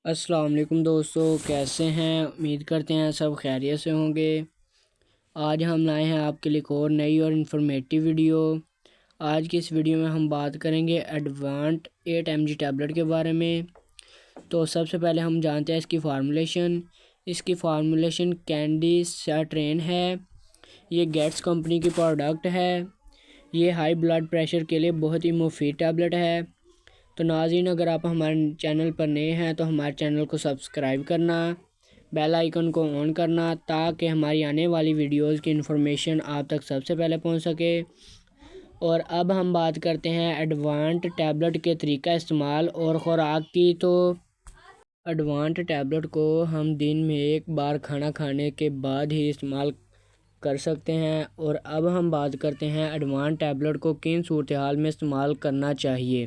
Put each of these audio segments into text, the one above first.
السلام علیکم دوستو، کیسے ہیں؟ امید کرتے ہیں سب خیریت سے ہوں گے۔ آج ہم لائے ہیں آپ کے لیے ایک اور نئی اور انفارمیٹیو ویڈیو۔ آج کی اس ویڈیو میں ہم بات کریں گے ایڈوانٹ 8 mg ٹیبلٹ کے بارے میں۔ تو سب سے پہلے ہم جانتے ہیں اس کی فارمولیشن۔ اس کی فارمولیشن کینڈی سٹرین ہے۔ یہ گیٹس کمپنی کی پروڈکٹ ہے۔ یہ ہائی بلڈ پریشر کے لیے بہت ہی مفید ٹیبلٹ ہے۔ تو ناظرین، اگر آپ ہمارے چینل پر نئے ہیں تو ہمارے چینل کو سبسکرائب کرنا، بیل آئیکن کو آن کرنا تاکہ ہماری آنے والی ویڈیوز کی انفارمیشن آپ تک سب سے پہلے پہنچ سکے۔ اور اب ہم بات کرتے ہیں ایڈوانٹ ٹیبلٹ کے طریقہ استعمال اور خوراک کی۔ تو ایڈوانٹ ٹیبلٹ کو ہم دن میں ایک بار کھانا کھانے کے بعد ہی استعمال کر سکتے ہیں۔ اور اب ہم بات کرتے ہیں ایڈوانٹ ٹیبلٹ کو کن صورتحال میں استعمال کرنا چاہیے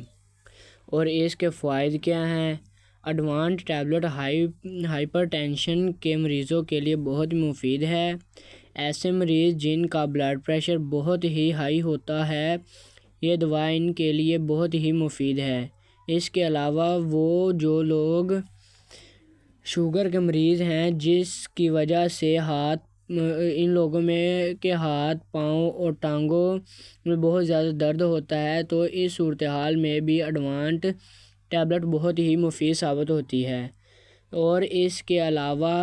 اور اس کے فوائد کیا ہیں۔ ایڈوانٹ ٹیبلٹ ہائپر ٹینشن کے مریضوں کے لیے بہت مفید ہے۔ ایسے مریض جن کا بلڈ پریشر بہت ہی ہائی ہوتا ہے، یہ دوا ان کے لیے بہت ہی مفید ہے۔ اس کے علاوہ وہ جو لوگ شوگر کے مریض ہیں جس کی وجہ سے ان لوگوں میں کے ہاتھ، پاؤں اور ٹانگوں میں بہت زیادہ درد ہوتا ہے، تو اس صورتحال میں بھی ایڈوانٹ ٹیبلٹ بہت ہی مفید ثابت ہوتی ہے۔ اور اس کے علاوہ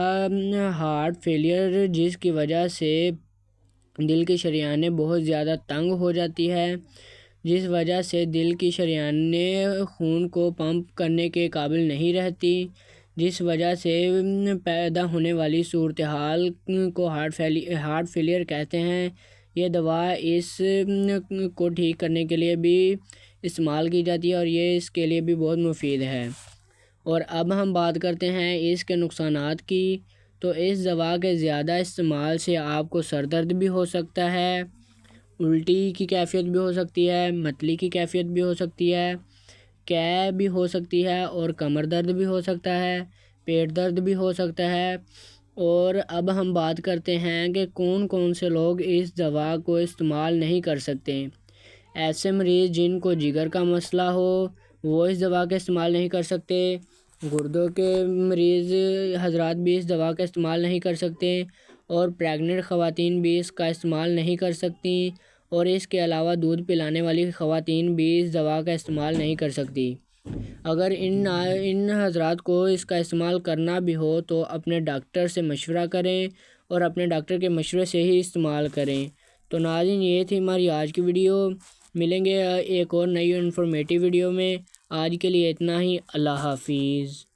ہارٹ فیلئر جس کی وجہ سے دل کی شریانیں بہت زیادہ تنگ ہو جاتی ہے، جس وجہ سے دل کی شریانیں خون کو پمپ کرنے کے قابل نہیں رہتی، جس وجہ سے پیدا ہونے والی صورتحال کو ہارٹ فیلئر کہتے ہیں، یہ دوا اس کو ٹھیک کرنے کے لیے بھی استعمال کی جاتی ہے اور یہ اس کے لیے بھی بہت مفید ہے۔ اور اب ہم بات کرتے ہیں اس کے نقصانات کی۔ تو اس دوا کے زیادہ استعمال سے آپ کو سر درد بھی ہو سکتا ہے، الٹی کی کیفیت بھی ہو سکتی ہے، متلی کی کیفیت بھی ہو سکتی ہے، قے بھی ہو سکتی ہے اور کمر درد بھی ہو سکتا ہے، پیٹ درد بھی ہو سکتا ہے۔ اور اب ہم بات کرتے ہیں کہ کون کون سے لوگ اس دوا کو استعمال نہیں کر سکتے۔ ایسے مریض جن کو جگر کا مسئلہ ہو وہ اس دوا کا استعمال نہیں کر سکتے۔ گردوں کے مریض حضرات بھی اس دوا کا استعمال نہیں کر سکتے، اور پریگننٹ خواتین بھی اس کا استعمال نہیں کر سکتی، اور اس کے علاوہ دودھ پلانے والی خواتین بھی اس دوا کا استعمال نہیں کر سکتی۔ اگر ان حضرات کو اس کا استعمال کرنا بھی ہو تو اپنے ڈاکٹر سے مشورہ کریں اور اپنے ڈاکٹر کے مشورے سے ہی استعمال کریں۔ تو ناظرین، یہ تھی ہماری آج کی ویڈیو۔ ملیں گے ایک اور نئی انفارمیٹیو ویڈیو میں۔ آج کے لیے اتنا ہی۔ اللہ حافظ۔